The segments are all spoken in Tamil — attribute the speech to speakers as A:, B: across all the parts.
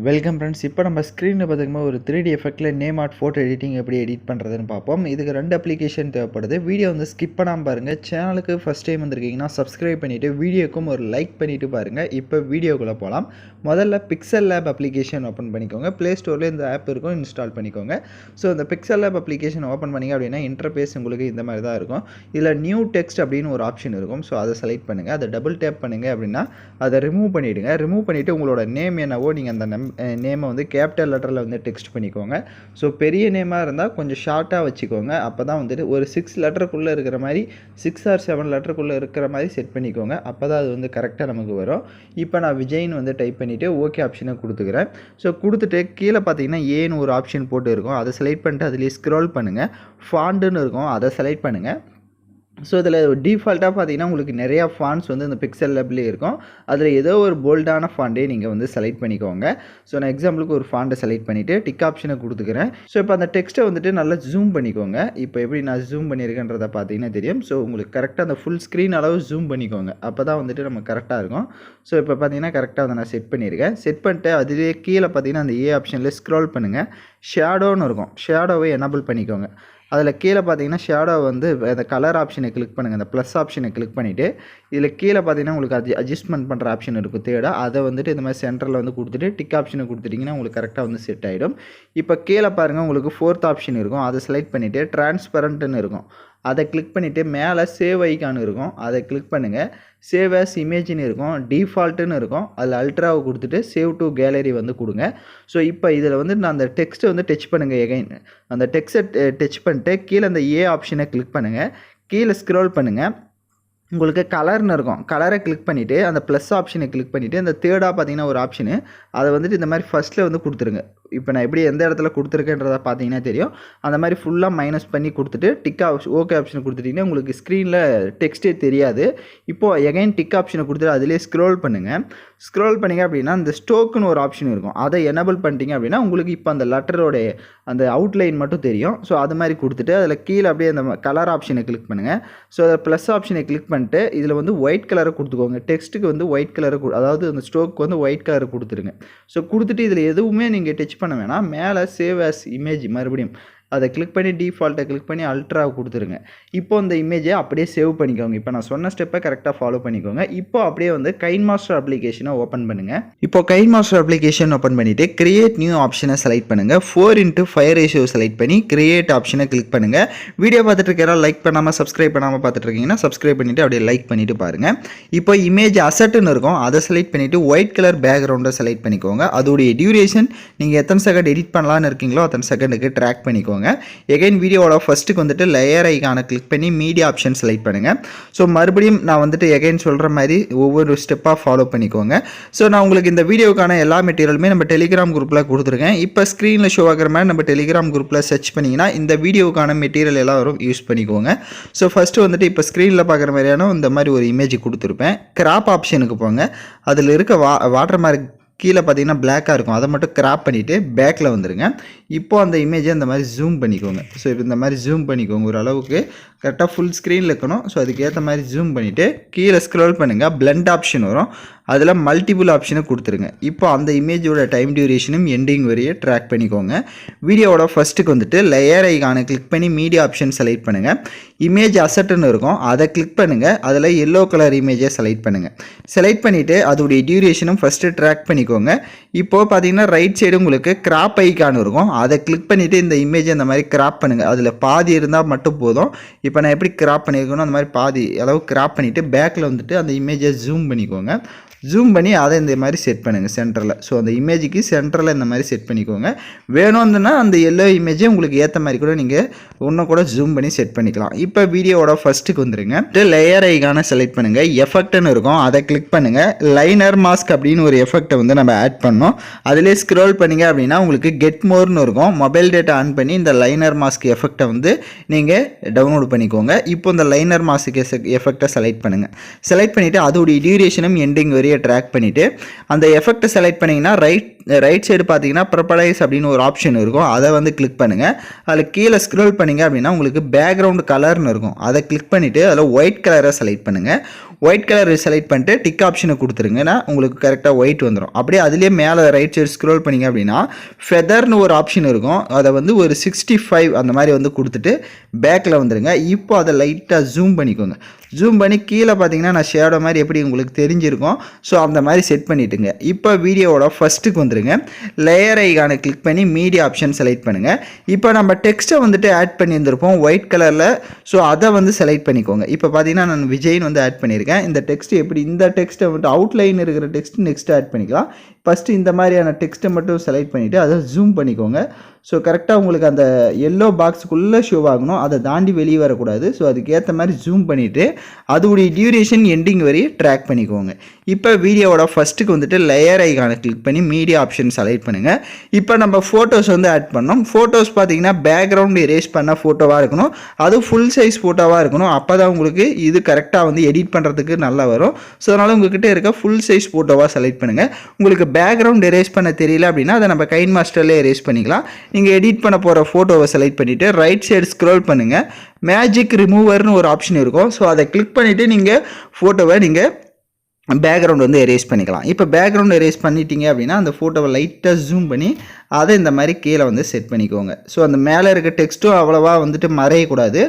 A: Welcome friends. இப்போ நம்ம ஸ்க்ரீனில் பார்த்திங்கன்னா ஒரு 3D எஃபெக்ட்டில் நேம் ஆர்ட் ஃபோட்டோ எடிட்டிங் எப்படி எடிட் பண்ணுறதுன்னு பார்ப்போம். இதுக்கு 2 அப்ளிகேஷன் தேவைப்படுது. வீடியோ வந்து ஸ்கிப் பண்ணாமல் பாருங்கள். சேனலுக்கு ஃபஸ்ட் டைம் வந்திருக்கீங்கன்னா சப்ஸ்கிரைப் பண்ணிவிட்டு வீடியோக்கும் ஒரு லைக் பண்ணிவிட்டு பாருங்கள். இப்போ வீடியோக்குள்ளே போகலாம். முதல்ல பிக்சல் லேப் அப்ளிகேஷன் ஓப்பன் பண்ணிக்கோங்க. ப்ளே ஸ்டோரில் இந்த ஆப் இருக்கும், இன்ஸ்டால் பண்ணிக்கோங்க. ஸோ இந்த பிக்சல் லேப் அப்ளிகேஷன் ஓப்பன் பண்ணிங்க அப்படின்னா இன்டர்ஃபேஸ் உங்களுக்கு இந்த மாதிரி தான் இருக்கும். இதில் நியூ டெக்ஸ்ட் அப்படின்னு ஒரு ஆப்ஷன் இருக்கும். ஸோ அதை செலக்ட் பண்ணுங்கள். அதை டபுள் டேப் பண்ணுங்கள் அப்படின்னா அதை ரிமூவ் பண்ணிவிடுங்க. ரிமூவ் பண்ணிவிட்டு உங்களோட நேம் என்னவோ நீங்கள் அந்த நேமை வந்து கேபிட்டல் லெட்டரில் வந்து டெக்ஸ்ட் பண்ணிக்கோங்க. ஸோ பெரிய நேமாக இருந்தால் கொஞ்சம் ஷார்ட்டாக வச்சுக்கோங்க. அப்போ தான் வந்துட்டு ஒரு 6 லெட்டருக்குள்ளே இருக்கிற மாதிரி 6 or 7 லெட்டருக்குள்ளே இருக்கிற மாதிரி செட் பண்ணிக்கோங்க. அப்போ தான் அது வந்து கரெக்டாக நமக்கு வரும். இப்போ நான் விஜய்னு வந்து டைப் பண்ணிவிட்டு ஓகே ஆப்ஷனை கொடுத்துக்கிறேன். ஸோ கொடுத்துட்டு கீழே பார்த்தீங்கன்னா ஏன்னு ஒரு ஆப்ஷன் போட்டு இருக்கும். அதை செலக்ட் பண்ணிட்டு அதுலேயே ஸ்க்ரோல் பண்ணுங்கள். ஃபாண்டுன்னு இருக்கும், அதை செலக்ட் பண்ணுங்கள். ஸோ இதில் டிஃபால்ட்டாக பார்த்தீங்கன்னா உங்களுக்கு நிறையா ஃபாண்ட்ஸ் வந்து இந்த பிக்சல் லேப்லேயே இருக்கும். அதில் ஏதோ ஒரு போல்டான ஃபாண்டே நீங்கள் வந்து செலக்ட் பண்ணிக்கோங்க. ஸோ நான் எக்ஸாம்பிளுக்கு ஒரு ஃபாண்டை செலக்ட் பண்ணிவிட்டு டிக் ஆப்ஷனை கொடுத்துக்கிறேன். ஸோ இப்போ அந்த டெக்ஸ்ட்டை வந்துட்டு நல்லா ஜூம் பண்ணிக்கோங்க. இப்போ எப்படி நான் ஜூம் பண்ணியிருக்கேன்றதை பார்த்தீங்கன்னா தெரியும். ஸோ உங்களுக்கு கரெக்டாக அந்த ஃபுல் ஸ்க்ரீன் அளவு ஜூம் பண்ணிக்கோங்க. அப்போ தான் வந்துட்டு நம்ம கரெக்டாக இருக்கும். ஸோ இப்போ பார்த்தீங்கன்னா கரெக்டாக அதை நான் செட் பண்ணியிருக்கேன். செட் பண்ணிட்டு அதிலே கீழே பார்த்தீங்கன்னா அந்த ஏ ஆப்ஷனில் ஸ்க்ரோல் பண்ணுங்கள். ஷேடோன்னு இருக்கும், ஷேடோவை எனபிள் பண்ணிக்கோங்க. அதில் கீழே பார்த்தீங்கன்னா ஷேடோ வந்து அந்த கலர் ஆப்ஷனை கிளிக் பண்ணுங்கள். அந்த ப்ளஸ் ஆப்ஷனை கிளிக் பண்ணிவிட்டு இதில் கீழே பார்த்தீங்கன்னா உங்களுக்கு அட்ஜஸ்ட்மெண்ட் பண்ணுற ஆப்ஷன் இருக்கும் தேர்டாக. அதை வந்துட்டு இந்த மாதிரி சென்டரில் வந்து கொடுத்துட்டு டிக் ஆப்ஷனை கொடுத்துட்டிங்கன்னா உங்களுக்கு கரெக்டாக வந்து செட் ஆகிடும். இப்போ கீழே பாருங்கள் உங்களுக்கு 4th ஆப்ஷன் இருக்கும். அதை செலக்ட் பண்ணிவிட்டு டிரான்ஸ்பரண்ட்டுன்னு இருக்கும். அதை கிளிக் பண்ணிவிட்டு மேலே சேவ் ஐக்கான் இருக்கும். அதை கிளிக் பண்ணுங்கள். சேவ் ஆஸ் இமேஜ்னு இருக்கும், டிஃபால்ட்டுன்னு இருக்கும். அதில் அல்ட்ராவை கொடுத்துட்டு சேவ் டு கேலரி வந்து கொடுங்க. ஸோ இப்போ இதில் வந்து நான் அந்த டெக்ஸ்ட்டை வந்து டச் பண்ணுங்கள். எகைன் அந்த டெக்ஸ்ட்டை டச் பண்ணிட்டு கீழே அந்த ஏ ஆப்ஷனை கிளிக் பண்ணுங்கள். கீழே ஸ்க்ரோல் பண்ணுங்கள். உங்களுக்கு கலர்னு இருக்கும். கலரை கிளிக் பண்ணிவிட்டு அந்த ப்ளஸ் ஆப்ஷனை கிளிக் பண்ணிவிட்டு அந்த தேர்டாக பார்த்தீங்கன்னா ஒரு ஆப்ஷனு அதை வந்துட்டு இந்த மாதிரி ஃபஸ்ட்டில் வந்து கொடுத்துருங்க. இப்போ நான் எப்படி எந்த இடத்துல கொடுத்துருக்கேன்றதை பார்த்தீங்கன்னா தெரியும். அந்த மாதிரி ஃபுல்லாக மைனஸ் பண்ணி கொடுத்துட்டு டிக் ஓகே ஆப்ஷனை கொடுத்துட்டிங்கன்னா உங்களுக்கு ஸ்க்ரீனில் டெக்ஸ்ட்டே தெரியாது. இப்போது எகைன் டிக் ஆப்ஷனை கொடுத்துட்டு அதிலே ஸ்க்ரோல் பண்ணுங்கள். ஸ்க்ரோல் பண்ணிங்க அப்படின்னா அந்த ஸ்டோக்குன்னு ஒரு ஆப்ஷன் இருக்கும். அதை எனபிள் பண்ணிட்டீங்க அப்படின்னா உங்களுக்கு இப்போ அந்த லெட்டரோடைய அந்த அவுட்லைன் மட்டும் தெரியும். ஸோ அது மாதிரி கொடுத்துட்டு அதில் கீழே அப்படியே அந்த கலர் ஆப்ஷனை கிளிக் பண்ணுங்கள். ஸோ அதை ப்ளஸ் ஆப்ஷனை கிளிக் பண்ணிட்டு இதில் வந்து ஒயிட் கலரை கொடுத்துக்கோங்க. டெக்ஸ்ட்டுக்கு வந்து ஒயிட் கலரை அதாவது அந்த ஸ்டோக்கு வந்து ஒயிட் கலரை கொடுத்துருங்க. ஸோ கொடுத்துட்டு இதில் எதுவுமே நீங்கள் டச் பண்ண வேணாம். மேலே சேவ் ஆஸ் இமேஜ் மறுபடியும் அதை கிளிக் பண்ணி டிஃபால்ட்டை கிளிக் பண்ணி அல்ட்ராவை கொடுத்துருங்க. இப்போ இந்த இமேஜை அப்படியே சேவ் பண்ணிக்கோங்க. இப்போ நான் சொன்ன ஸ்டெப்பை கரெக்டாக ஃபாலோ பண்ணிக்கோங்க. இப்போ அப்படியே வந்து கைன் மாஸ்டர் அப்ளிகேஷனை ஓப்பன் பண்ணுங்கள். இப்போ கைன் மாஸ்டர் அப்ளிகேஷன் ஓப்பன் பண்ணிவிட்டு கிரியேட் நியூ ஆப்ஷனை செலக்ட் பண்ணுங்கள். 4:5 ரேஷியோ செலக்ட் பண்ணி கிரியேட் ஆப்ஷனை கிளிக் பண்ணுங்கள். வீடியோ பார்த்துட்டு இருக்கிறா லைக் பண்ணாமல் சப்ஸ்கிரைப் பண்ணாமல் பார்த்துட்டு இருக்கீங்கன்னா சப்ஸ்கிரைப் பண்ணிவிட்டு அப்படியே லைக் பண்ணிவிட்டு பாருங்கள். இப்போ இமேஜ் அசட்டுன்னு இருக்கும். அதை செலக்ட் பண்ணிவிட்டு ஒயிட் கலர் பேக்ரவுண்டை செலக்ட் பண்ணிக்கோங்க. அதோடைய டியூரேஷன் நீங்கள் எத்தனை செகண்ட் எடிட் பண்ணலான்னு இருக்கீங்களோ அத்தனை செகண்டுக்கு ட்ராக் பண்ணிக்கோங்க. எகைன் வீடியோவோட ஃபஸ்ட்டுக்கு வந்துட்டு லேயர் ஐக்கானை கிளிக் பண்ணி மீடியா ஆப்ஷன் செலக்ட் பண்ணுங்கள். ஸோ மறுபடியும் நான் வந்துட்டு எகைன் சொல்கிற மாதிரி ஒவ்வொரு ஸ்டெப்பாக ஃபாலோ பண்ணிக்கோங்க. ஸோ நான் உங்களுக்கு இந்த வீடியோக்கான எல்லா மெட்டீரியலுமே நம்ம டெலிகிராம் குரூப்பில் கொடுத்துருக்கேன். இப்போ ஸ்க்ரீனில் ஷோ ஆகிற மாதிரி நம்ம டெலிகிராம் குரூப்பில் சர்ச் பண்ணிங்கன்னா இந்த வீடியோக்கான மெட்டீரியல் எல்லாம் வரும், யூஸ் பண்ணிக்கோங்க. ஸோ ஃபஸ்ட்டு வந்துட்டு இப்போ ஸ்க்ரீனில் பார்க்குற மாதிரியான இந்த மாதிரி ஒரு இமேஜ் கொடுத்துருப்பேன். கிராப் ஆப்ஷனுக்கு போங்க. அதில் இருக்க வாட்டர் மார்க் கீழே பார்த்தீங்கன்னா பிளாக்காக இருக்கும். அதை மட்டும் கிராப் பண்ணிவிட்டு பேக்கில் வந்துடுங்க. இப்போது அந்த இமேஜை இந்த மாதிரி ஜூம் பண்ணிக்கோங்க. ஸோ இப்போ இந்த மாதிரி ஜூம் பண்ணிக்கோங்க. ஒரு அளவுக்கு கரெக்டாக ஃபுல் ஸ்க்ரீனில் இருக்கணும். ஸோ அதுக்கேற்ற மாதிரி ஜூம் பண்ணிவிட்டு கீழே ஸ்க்ரோல் பண்ணுங்கள். பிளெண்ட் ஆப்ஷன் வரும். அதில் மல்டிபிள் ஆப்ஷனை கொடுத்துருங்க. இப்போ அந்த இமேஜோட டைம் டியூரேஷனும் எண்டிங் வரையே ட்ராக் பண்ணிக்கோங்க. வீடியோவோட ஃபஸ்ட்டுக்கு வந்துட்டு லேயர் ஐக்கானை கிளிக் பண்ணி மீடியா ஆப்ஷன் செலக்ட் பண்ணுங்கள். இமேஜ் அசட்டுன்னு இருக்கும். அதை கிளிக் பண்ணுங்கள். அதில் எல்லோ கலர் இமேஜை செலக்ட் பண்ணுங்கள். செலக்ட் பண்ணிவிட்டு அதோடைய டியூரேஷனும் ஃபஸ்ட்டு ட்ராக் பண்ணிக்கோங்க. இப்போது பார்த்தீங்கன்னா ரைட் சைடு உங்களுக்கு கிராப் ஐக்கான் இருக்கும். அதை கிளிக் பண்ணிவிட்டு இந்த இமேஜை இந்த மாதிரி கிராப் பண்ணுங்கள். அதில் பாதி இருந்தால் மட்டும் போதும். இப்போ நான் எப்படி கிராப் பண்ணியிருக்கணும் அந்த மாதிரி பாதி அளவு கிராப் பண்ணிவிட்டு பேக்கில் வந்துட்டு அந்த இமேஜை ஜூம் பண்ணிக்கோங்க. ஜூம் பண்ணி அதை இந்த மாதிரி செட் பண்ணுங்கள் சென்டரில். ஸோ அந்த இமேஜுக்கு சென்டரில் இந்த மாதிரி செட் பண்ணிக்கோங்க. வேணும்னா அந்த எல்லோ இமேஜை உங்களுக்கு ஏற்ற மாதிரி கூட நீங்கள் இன்னும் கூட ஜூம் பண்ணி செட் பண்ணிக்கலாம். இப்போ வீடியோவோட ஃபஸ்ட்டுக்கு வந்துடுங்க. லேயர் ஐக்கானை செலக்ட் பண்ணுங்கள். எஃபெக்ட்னு இருக்கும். அதை கிளிக் பண்ணுங்கள். லைனர் மாஸ்க் அப்படின்னு ஒரு எஃபெக்டை வந்து நம்ம ஆட் பண்ணோம். அதிலே ஸ்க்ரோல் பண்ணிங்க அப்படின்னா உங்களுக்கு கெட் மோர்னு இருக்கும். மொபைல் டேட்டா ஆன் பண்ணி இந்த லைனர் மாஸ்க் எஃபெக்டை வந்து நீங்கள் டவுன்லோட் பண்ணிக்கோங்க. இப்போ இந்த லைனர் மாஸ்க் எஃபெக்டை செலக்ட் பண்ணுங்கள். செலக்ட் பண்ணிவிட்டு அதோடைய டியூரேஷனும் எண்டிங் வரைய ட்ராக் பண்ணிவிட்டு அந்த எஃபெக்டை செலக்ட் பண்ணிங்கன்னா ரைட் சைடு பார்த்தீங்கன்னா ப்ரொபடைஸ் அப்படின்னு ஒரு ஆப்ஷன் இருக்கும். அதை வந்து கிளிக் பண்ணுங்கள். அதில் கீழே ஸ்க்ரோல் பண்ணிங்க அப்படின்னா உங்களுக்கு பேக்ரவுண்ட் கலர்னு இருக்கும். அதை கிளிக் பண்ணிவிட்டு அதில் ஒயிட் கலரை செலக்ட் பண்ணுங்கள். ஒயிட் கலர் செலக்ட் பண்ணிட்டு டிக் ஆப்ஷனை கொடுத்துருங்கன்னா உங்களுக்கு கரெக்டாக ஒயிட் வந்துடும். அப்படியே அதுலேயே மேலே ரைட் சைடு ஸ்க்ரோல் பண்ணிங்க அப்படின்னா ஃபெதர்னு ஒரு ஆப்ஷன் இருக்கும். அதை வந்து ஒரு 65 அந்த மாதிரி வந்து கொடுத்துட்டு பேக்கில் வந்துடுங்க. இப்போ அதை லைட்டாக ஜூம் பண்ணிக்கோங்க. ஜூம் பண்ணி கீழே பார்த்தீங்கன்னா நான் ஷேடோ மாதிரி எப்படி உங்களுக்கு தெரிஞ்சிருக்கும். ஸோ அந்த மாதிரி செட் பண்ணிவிட்டுங்க. இப்போ வீடியோவோட ஃபஸ்ட்டுக்கு வந்துடுங்க. லேயர் ஐகானை கிளிக் பண்ணி மீடியா ஆப்ஷன் செலக்ட் பண்ணுங்கள். இப்போ நம்ம டெக்ஸ்ட்டை வந்துட்டு ஆட் பண்ணியிருந்திருப்போம் ஒயிட் கலரில். ஸோ அதை வந்து செலக்ட் பண்ணிக்கோங்க. இப்போ பார்த்தீங்கன்னா நான் விஜய்னு வந்து ஆட் பண்ணியிருக்கேன். இந்த டெக்ஸ்ட் எப்படி இந்த டெக்ஸ்ட்டை வந்துட்டு அவுட்லைன் இருக்கிற டெக்ஸ்ட் நெக்ஸ்ட் ஆட் பண்ணிக்கலாம். ஃபஸ்ட்டு இந்த மாதிரியான டெக்ஸ்ட்டை மட்டும் செலக்ட் பண்ணிவிட்டு அதை ஜூம் பண்ணிக்கோங்க. ஸோ கரெக்டாக உங்களுக்கு அந்த எல்லோ பாக்ஸுக்குள்ளே ஷோ ஆகணும். அதை தாண்டி வெளியே வரக்கூடாது. ஸோ அதுக்கேற்ற மாதிரி ஜூம் பண்ணிவிட்டு அதோடைய டியூரேஷன் எண்டிங் வரையும் ட்ராக் பண்ணிக்கோங்க. இப்போ வீடியோவோட ஃபஸ்ட்டுக்கு வந்துட்டு லேயர் ஐகானை கிளிக் பண்ணி மீடியா ஆப்ஷன் செலக்ட் பண்ணுங்கள். இப்போ நம்ம ஃபோட்டோஸ் வந்து ஆட் பண்ணோம். ஃபோட்டோஸ் பார்த்தீங்கன்னா பேக்ரவுண்ட் எரேஸ் பண்ண ஃபோட்டோவாக இருக்கணும். அதுவும் ஃபுல் சைஸ் ஃபோட்டோவாக இருக்கணும். அப்போ தான் உங்களுக்கு இது கரெக்டாக வந்து எடிட் பண்ணுறதுக்கு நல்லா வரும். ஸோ அதனால் உங்கள்கிட்ட இருக்க ஃபுல் சைஸ் ஃபோட்டோவாக செலக்ட் பண்ணுங்கள். உங்களுக்கு பேக்ரவுண்ட் எரேஸ் பண்ண தெரியல அப்படின்னா அதை நம்ம கைன் மாஸ்டர்லேயே எரேஸ் பண்ணிக்கலாம். நீங்கள் எடிட் பண்ண போகிற ஃபோட்டோவை செலக்ட் பண்ணிவிட்டு ரைட் சைடு ஸ்க்ரோல் பண்ணுங்கள். மேஜிக் ரிமூவர்னு ஒரு ஆப்ஷன் இருக்கும். ஸோ அதை கிளிக் பண்ணிவிட்டு நீங்கள் ஃபோட்டோவை நீங்கள் பேக்ரவுண்ட் வந்து எரேஸ் பண்ணிக்கலாம். இப்போ பேக்ரவுண்ட் எரேஸ் பண்ணிட்டீங்க அப்படின்னா அந்த ஃபோட்டோவை லைட்டாக ஜூம் பண்ணி அதை இந்த மாதிரி கீழே வந்து செட் பண்ணிக்கோங்க. ஸோ அந்த மேலே இருக்க டெக்ஸ்ட்டும் அவ்வளோவா வந்துட்டு மறையக்கூடாது,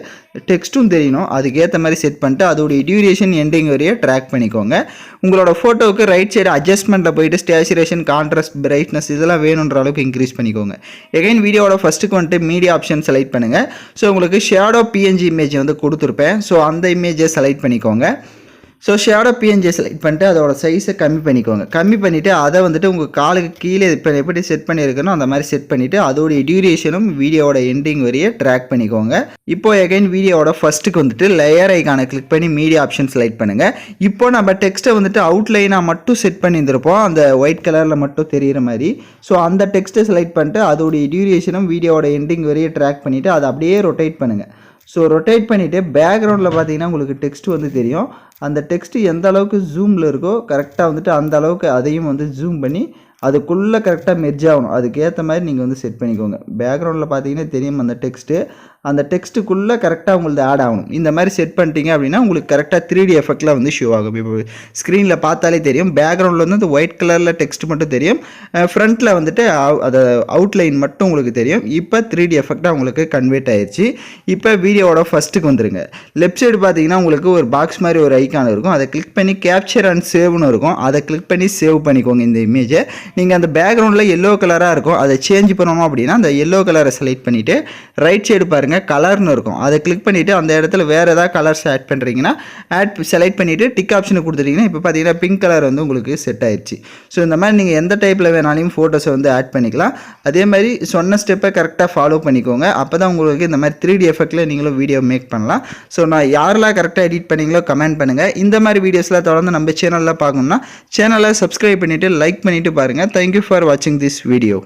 A: டெக்ஸ்ட்டும் தெரியணும். அதுக்கேற்ற மாதிரி செட் பண்ணிட்டு அதோடைய டியூரேஷன் எண்டிங் வரையே ட்ராக் பண்ணிக்கோங்க. உங்களோட ஃபோட்டோவுக்கு ரைட் சைடு அட்ஜஸ்ட்மெண்ட்டில் போயிட்டு ஸ்டேச்சுரேஷன், கான்ட்ராஸ்ட், பிரைட்னஸ் இதெல்லாம் வேணுன்ற அளவுக்கு இன்க்ரீஸ் பண்ணிக்கோங்க. எகைன் வீடியோட ஃபஸ்ட்டுக்கு வந்துட்டு மீடியா ஆப்ஷன் செலக்ட் பண்ணுங்கள். ஸோ உங்களுக்கு ஷேடோ பிஎன்ஜி இமேஜ் வந்து கொடுத்துருப்பேன். ஸோ அந்த இமேஜை செலக்ட் பண்ணிக்கோங்க. ஸோ ஷேடோ பிஎன்ஜி செலக்ட் பண்ணிட்டு அதோட சைஸை கம்மி பண்ணிக்கோங்க. கம்மி பண்ணிவிட்டு அதை வந்துட்டு உங்கள் காலுக்கு கீழே இப்போ எப்படி செட் பண்ணியிருக்கணும் அந்த மாதிரி செட் பண்ணிவிட்டு அதோடைய டியூரேஷனும் வீடியோட எண்டிங் வரையே ட்ராக் பண்ணிக்கோங்க. இப்போ எகைன் வீடியோட ஃபஸ்ட்டுக்கு வந்துட்டு லேயர் ஐகானை கிளிக் பண்ணி மீடியா ஆப்ஷன் செலக்ட் பண்ணுங்கள். இப்போ நம்ம டெக்ஸ்ட்டை வந்துட்டு அவுட்லைனாக மட்டும் செட் பண்ணியிருந்திருப்போம், அந்த ஒயிட் கலரில் மட்டும் தெரிகிற மாதிரி. ஸோ அந்த டெக்ஸ்ட்டை செலக்ட் பண்ணிட்டு அதோடைய டியூரேஷனும் வீடியோட எண்டிங் வரையே ட்ராக் பண்ணிவிட்டு அதை அப்படியே ரொட்டேட் பண்ணுங்கள். ஸோ ரொட்டேட் பண்ணிவிட்டு பேக்ரவுண்டில் பார்த்தீங்கன்னா உங்களுக்கு டெக்ஸ்ட் வந்து தெரியும். அந்த டெக்ஸ்ட்டு எந்த அளவுக்கு ஜூமில் இருக்கோ கரெக்டாக வந்துட்டு அந்த அளவுக்கு அதையும் வந்து ஜூம் பண்ணி அதுக்குள்ளே கரெக்டாக மெர்ஜ் ஆகணும். அதுக்கேற்ற மாதிரி நீங்கள் வந்து செட் பண்ணிக்கோங்க. பேக்ரவுண்டில் பார்த்தீங்கன்னா தெரியும் அந்த டெக்ஸ்ட்டு, அந்த டெக்ஸ்ட்டுக்குள்ளே கரெக்டாக உங்களுக்கு ஆட் ஆகணும். இந்த மாதிரி செட் பண்ணிட்டீங்க அப்படின்னா உங்களுக்கு கரெக்டாக 3D எஃபெக்டில் வந்து ஷோ ஆகும். இப்போ ஸ்க்ரீனில் பார்த்தாலே தெரியும். பேக்ரவுண்டில் வந்து அந்த ஒயிட் கலரில் டெக்ஸ்ட் மட்டும் தெரியும், ஃப்ரண்ட்டில் வந்துட்டு அது அவுட்லைன் மட்டும் உங்களுக்கு தெரியும். இப்போ 3D எஃபெக்டாக உங்களுக்கு கன்வெர்ட் ஆயிடுச்சு. இப்போ வீடியோவோட ஃபஸ்ட்டுக்கு வந்துருங்க. லெஃப்ட் சைடு பார்த்தீங்கன்னா உங்களுக்கு ஒரு பாக்ஸ் மாதிரி ஒரு ஐக்கான் இருக்கும். அதை கிளிக் பண்ணி கேப்சர் அண்ட் சேவ்னு இருக்கும். அதை கிளிக் பண்ணி சேவ் பண்ணிக்கோங்க இந்த இமேஜை. நீங்கள் அந்த பேக்ரவுண்டில் எல்லோ கலராக இருக்கும், அதை சேஞ்ச் பண்ணணும் அப்படின்னா அந்த எல்லோ கலரை செலக்ட் பண்ணிவிட்டு ரைட் சைடு பாருங்கள் கலர்னு இருக்கும். அதை கிளிக் பண்ணிவிட்டு அந்த இடத்துல வேறு ஏதாவது கலர்ஸ் ஆட் பண்ணுறீங்கன்னா ஆட் செலக்ட் பண்ணிவிட்டு டிக் ஆப்ஷனை கொடுத்துட்டீங்கன்னா இப்போ பார்த்தீங்கன்னா பிங்க் கலர் வந்து உங்களுக்கு செட் ஆயிடுச்சு. ஸோ இந்த மாதிரி நீங்கள் எந்த டைப்பில் வேணாலும் ஃபோட்டோஸை வந்து ஆட் பண்ணிக்கலாம். அதே மாதிரி சொன்ன ஸ்டெப்பை கரெக்டாக ஃபாலோ பண்ணிக்கோங்க. அப்போ தான் உங்களுக்கு இந்த மாதிரி 3D எஃபெக்டில் நீங்களும் வீடியோ மேக் பண்ணலாம். ஸோ நான் யாரெல்லாம் கரெக்டாக எடிட் பண்ணீங்களோ கமெண்ட் பண்ணுங்கள். இந்த மாதிரி வீடியோஸ்லாம் தொடர்ந்து நம்ம சேனலில் பார்க்கணுன்னா சேனலை சப்ஸ்கிரைப் பண்ணிவிட்டு லைக் பண்ணிவிட்டு பாருங்கள். தேங்க்யூ ஃபார் வாட்சிங் திஸ் வீடியோ.